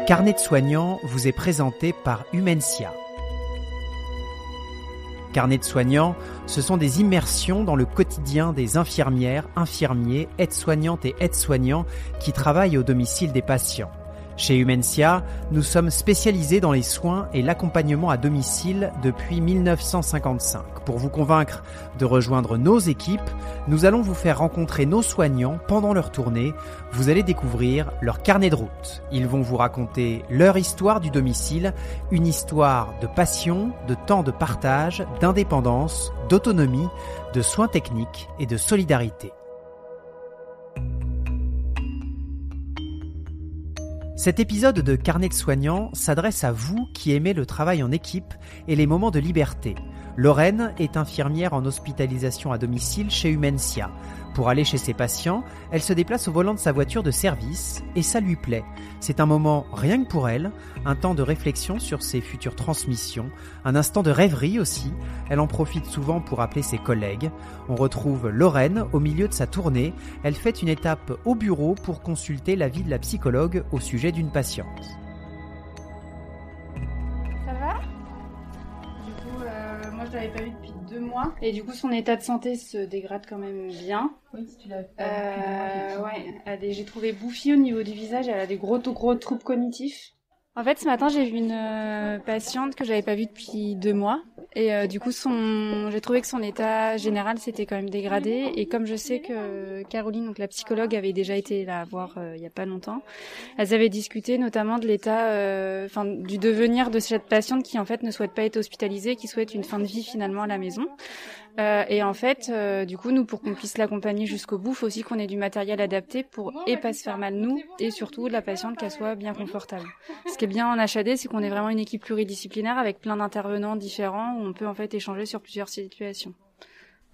Carnet de soignant vous est présenté par Humensia. Carnet de soignant, ce sont des immersions dans le quotidien des infirmières, infirmiers, aides-soignantes et aides-soignants qui travaillent au domicile des patients. Chez Humensia, nous sommes spécialisés dans les soins et l'accompagnement à domicile depuis 1955. Pour vous convaincre de rejoindre nos équipes, nous allons vous faire rencontrer nos soignants pendant leur tournée. Vous allez découvrir leur carnet de route. Ils vont vous raconter leur histoire du domicile, une histoire de passion, de temps de partage, d'indépendance, d'autonomie, de soins techniques et de solidarité. Cet épisode de Carnet de soignant s'adresse à vous qui aimez le travail en équipe et les moments de liberté. Lorraine est infirmière en hospitalisation à domicile chez Humensia. Pour aller chez ses patients, elle se déplace au volant de sa voiture de service et ça lui plaît. C'est un moment rien que pour elle, un temps de réflexion sur ses futures transmissions, un instant de rêverie aussi. Elle en profite souvent pour appeler ses collègues. On retrouve Lorraine au milieu de sa tournée. Elle fait une étape au bureau pour consulter l'avis de la psychologue au sujet d'une patiente. Ça va ? Du coup, moi je l'avais pas vu depuis 2 mois. Et du coup, son état de santé se dégrade quand même bien. Oui, si tu l'as pas vu depuis 2 mois, Ouais, j'ai trouvé bouffie au niveau du visage. Elle a des gros troubles cognitifs. En fait, ce matin, j'ai vu une patiente que j'avais pas vue depuis 2 mois. Et du coup, j'ai trouvé que son état général s'était quand même dégradé. Et comme je sais que Caroline, donc la psychologue, avait déjà été la voir il y a pas longtemps, elles avaient discuté notamment de l'état, du devenir de cette patiente qui en fait ne souhaite pas être hospitalisée, qui souhaite une fin de vie finalement à la maison. Et en fait, du coup, nous, pour qu'on puisse l'accompagner jusqu'au bout, faut aussi qu'on ait du matériel adapté pour et pas se faire mal nous, et surtout la patiente qu'elle soit bien confortable. Ce qui est bien en HAD, c'est qu'on est vraiment une équipe pluridisciplinaire avec plein d'intervenants différents où on peut en fait échanger sur plusieurs situations.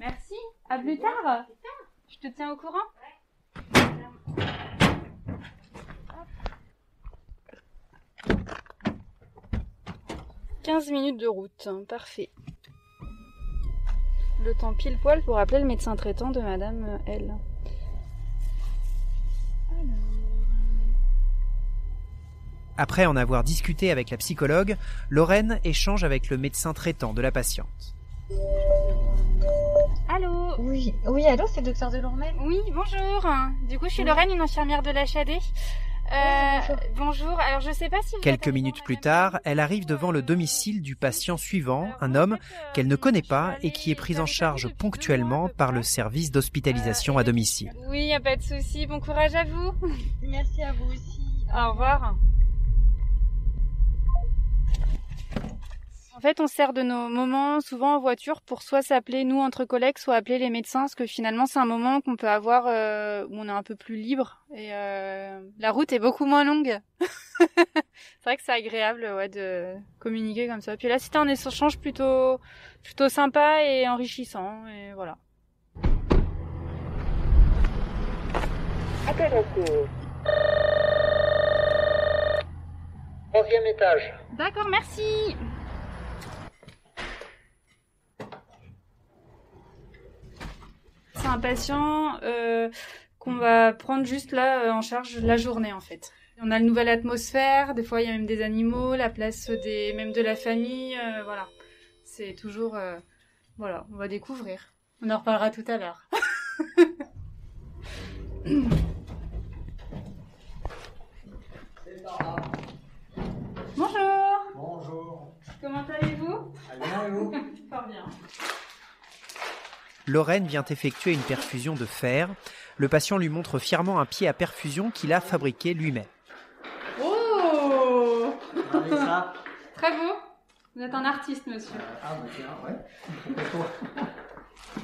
Merci. À plus tard. Je te tiens au courant. 15 minutes de route, parfait. Le temps pile poil pour appeler le médecin traitant de Madame L. Après en avoir discuté avec la psychologue, Lorraine échange avec le médecin traitant de la patiente. Allô ? Oui, allô, c'est le docteur Delormel ? Oui, bonjour. Du coup, je suis Lorraine, une infirmière de l'HAD. Bonjour. Alors, je sais pas si... Quelques minutes plus tard, elle arrive devant le domicile du patient suivant, un homme qu'elle ne connaît pas et qui est pris en charge ponctuellement par le service d'hospitalisation à domicile. Oui, y a pas de souci. Bon courage à vous. Merci à vous aussi. Au revoir. En fait, on sert de nos moments souvent en voiture pour soit s'appeler nous entre collègues, soit appeler les médecins, parce que finalement c'est un moment qu'on peut avoir où on est un peu plus libre et la route est beaucoup moins longue. C'est vrai que c'est agréable de communiquer comme ça. Puis là, c'était un échange plutôt sympa et enrichissant et voilà. Appel en cours. 11e étage. D'accord, merci. C'est un patient qu'on va prendre juste là en charge la journée en fait. On a une nouvelle atmosphère, des fois il y a même des animaux, la place même de la famille, voilà. C'est toujours, voilà, on va découvrir. On en reparlera tout à l'heure. Bonjour. Bonjour. Comment allez-vous ? Bien et vous ? Fort bien. Lorraine vient effectuer une perfusion de fer. Le patient lui montre fièrement un pied à perfusion qu'il a fabriqué lui-même. Oh ! Regardez ça. Très beau. Vous êtes un artiste, monsieur. Ah bah tiens, ouais.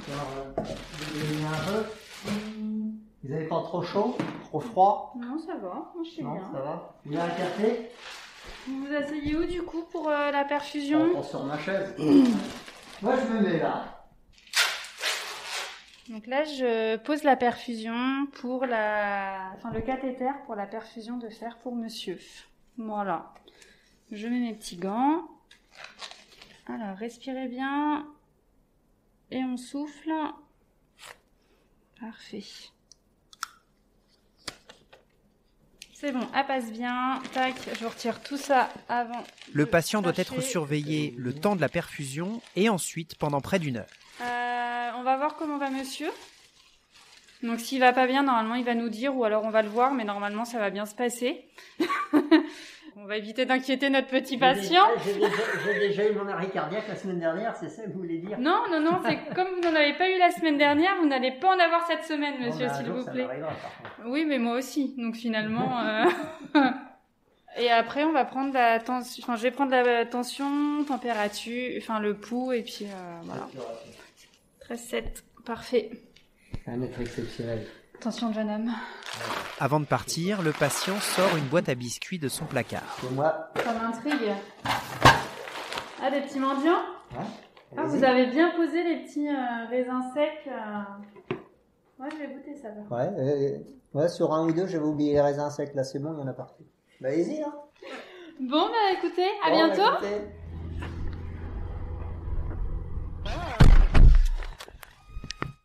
Alors, vous avez un peu. Vous n'avez pas trop chaud, trop froid? Non, ça va. Moi, je suis Non, bien. ça va. Vous voulez un café? Vous vous asseyez où, du coup, pour la perfusion ? On prend sur ma chaise. Moi, je me mets là. Donc là, je pose la perfusion pour le cathéter pour la perfusion de fer pour monsieur. Voilà. Je mets mes petits gants. Alors, respirez bien. Et on souffle. Parfait. C'est bon, elle passe bien. Tac, je retire tout ça avant. Le patient doit être surveillé le temps de la perfusion et ensuite pendant près d'1 heure. On va voir comment va monsieur. Donc s'il va pas bien, normalement il va nous dire ou alors on va le voir, mais normalement ça va bien se passer. On va éviter d'inquiéter notre petit patient. J'ai déjà eu mon arrêt cardiaque la semaine dernière, c'est ça que vous voulez dire? Non, c'est comme vous n'en avez pas eu la semaine dernière, vous n'allez pas en avoir cette semaine, monsieur, s'il vous plaît. Oui, mais moi aussi, donc finalement... Et après, on va prendre la tension, je vais prendre la tension, température, le pouls, et puis voilà. 13,7, parfait. Un être exceptionnel. Attention, jeune homme. Avant de partir, le patient sort une boîte à biscuits de son placard. C'est moi. Ça m'intrigue. Ah, des petits mendiants? Ouais. Ah, vous avez bien posé les petits raisins secs. Moi, je vais goûter ça. Ouais, sur 1 ou 2, j'avais oublié les raisins secs. Là, c'est bon, il y en a partout. Bah, allez-y, hein. Bon, écoutez, à bientôt.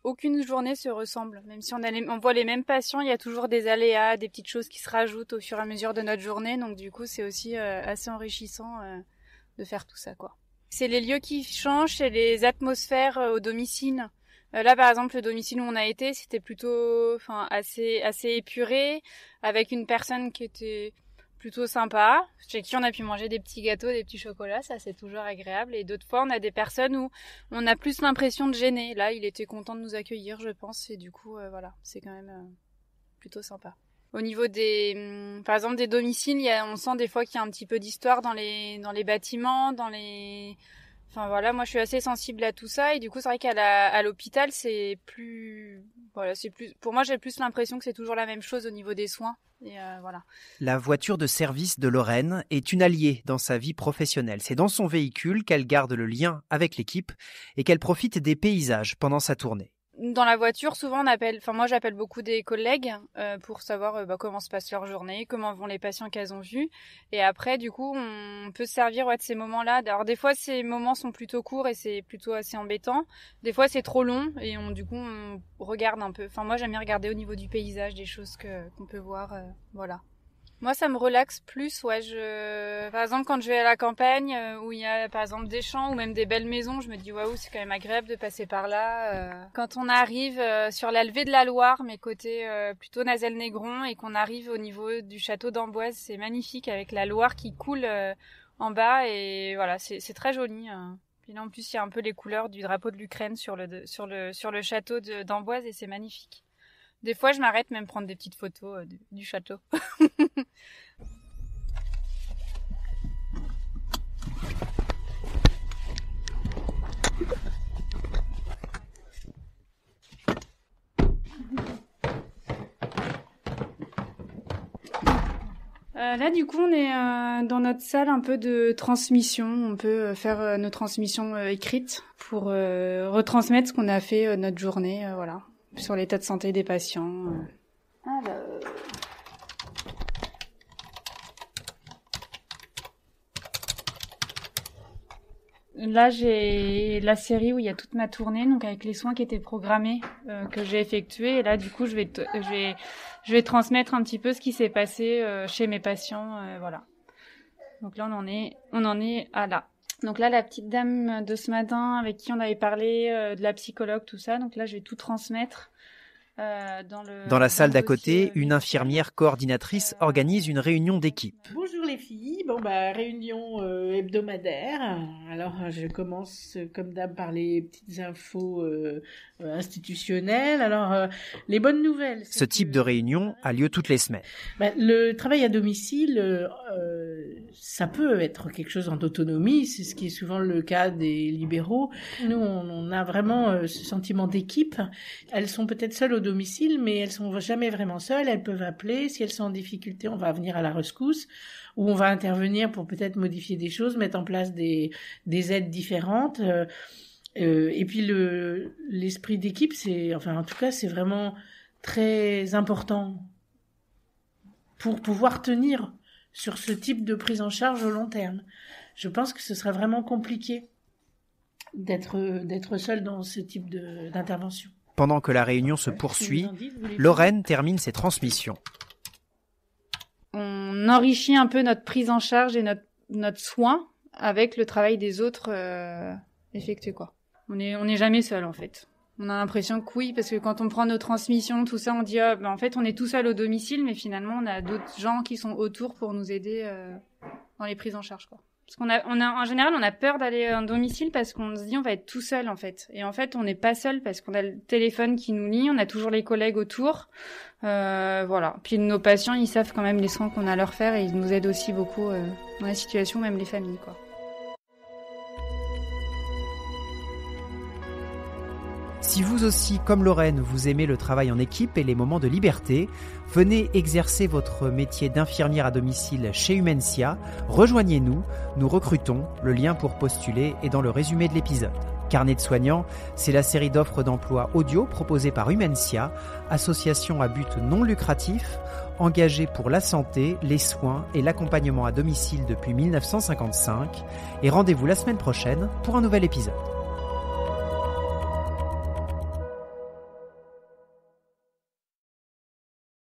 Aucune journée se ressemble. Même si on voit les mêmes patients, il y a toujours des aléas, des petites choses qui se rajoutent au fur et à mesure de notre journée. Donc du coup, c'est aussi assez enrichissant de faire tout ça, quoi. C'est les lieux qui changent, c'est les atmosphères au domicile. Là, par exemple, le domicile où on a été, c'était plutôt, assez épuré, avec une personne qui était plutôt sympa, chez qui on a pu manger des petits gâteaux, des petits chocolats, ça c'est toujours agréable. Et d'autres fois, on a des personnes où on a plus l'impression de gêner. Là, il était content de nous accueillir, je pense, et du coup, voilà, c'est quand même plutôt sympa. Au niveau par exemple, des domiciles, on sent des fois qu'il y a un petit peu d'histoire dans les bâtiments, Enfin voilà, moi je suis assez sensible à tout ça et du coup c'est vrai qu'à l'hôpital c'est plus, pour moi j'ai plus l'impression que c'est toujours la même chose au niveau des soins et voilà. La voiture de service de Lorraine est une alliée dans sa vie professionnelle. C'est dans son véhicule qu'elle garde le lien avec l'équipe et qu'elle profite des paysages pendant sa tournée. Dans la voiture, souvent moi j'appelle beaucoup des collègues pour savoir comment se passe leur journée, comment vont les patients qu'elles ont vus. Et après, du coup, on peut se servir de ces moments-là. Alors des fois, ces moments sont plutôt courts et c'est plutôt assez embêtant. Des fois, c'est trop long et on regarde un peu. Enfin, moi, j'aime bien regarder au niveau du paysage, des choses qu'on peut voir. Voilà. Moi, ça me relaxe plus, par exemple, quand je vais à la campagne, où il y a, par exemple, des champs ou même des belles maisons, je me dis, waouh, c'est quand même agréable de passer par là. Quand on arrive sur la levée de la Loire, mais côté plutôt Nazelles-Négron, et qu'on arrive au niveau du château d'Amboise, c'est magnifique, avec la Loire qui coule en bas, et voilà, c'est très joli. Puis là, en plus, il y a un peu les couleurs du drapeau de l'Ukraine sur le château d'Amboise, et c'est magnifique. Des fois, je m'arrête même prendre des petites photos du château. Là, du coup, on est dans notre salle un peu de transmission. On peut faire nos transmissions écrites pour retransmettre ce qu'on a fait notre journée, voilà. Sur l'état de santé des patients. Alors... Là, j'ai la série où il y a toute ma tournée, donc avec les soins qui étaient programmés, que j'ai effectués. Et là, du coup, je vais transmettre un petit peu ce qui s'est passé chez mes patients, voilà. Donc là, on en est à là. Donc là, la petite dame de ce matin avec qui on avait parlé de la psychologue, tout ça. Donc là, je vais tout transmettre. Dans la salle d'à côté, une infirmière coordinatrice organise une réunion d'équipe. Bonjour les filles, réunion hebdomadaire. Alors je commence comme d'hab par les petites infos institutionnelles. Alors les bonnes nouvelles. Ce type de réunion a lieu toutes les semaines. Le travail à domicile, ça peut être quelque chose en autonomie, c'est ce qui est souvent le cas des libéraux. Nous, on a vraiment ce sentiment d'équipe. Elles sont peut-être seules au domicile, mais elles sont jamais vraiment seules. Elles peuvent appeler. Si elles sont en difficulté, on va venir à la rescousse, ou on va intervenir pour peut-être modifier des choses, mettre en place des aides différentes. Et puis l'esprit d'équipe, en tout cas, c'est vraiment très important pour pouvoir tenir sur ce type de prise en charge au long terme. Je pense que ce serait vraiment compliqué d'être seul dans ce type d'intervention. Pendant que la réunion se poursuit, Lorraine termine ses transmissions. on enrichit un peu notre prise en charge et notre soin avec le travail des autres effectué, quoi. On est jamais seul, en fait. On a l'impression que oui, parce que quand on prend nos transmissions, tout ça, on dit en fait on est tout seul au domicile, mais finalement on a d'autres gens qui sont autour pour nous aider dans les prises en charge, quoi. Parce qu'on a en général on a peur d'aller en domicile parce qu'on se dit on va être tout seul, en fait. Et en fait on n'est pas seul parce qu'on a le téléphone qui nous lie, on a toujours les collègues autour, voilà. Puis nos patients ils savent quand même les soins qu'on a à leur faire et ils nous aident aussi beaucoup dans la situation, même les familles, quoi. Si vous aussi, comme Lorraine, vous aimez le travail en équipe et les moments de liberté, venez exercer votre métier d'infirmière à domicile chez Humensia. Rejoignez-nous, nous recrutons. Le lien pour postuler est dans le résumé de l'épisode. Carnet de soignants, c'est la série d'offres d'emploi audio proposée par Humensia, association à but non lucratif, engagée pour la santé, les soins et l'accompagnement à domicile depuis 1955. Et rendez-vous la semaine prochaine pour un nouvel épisode.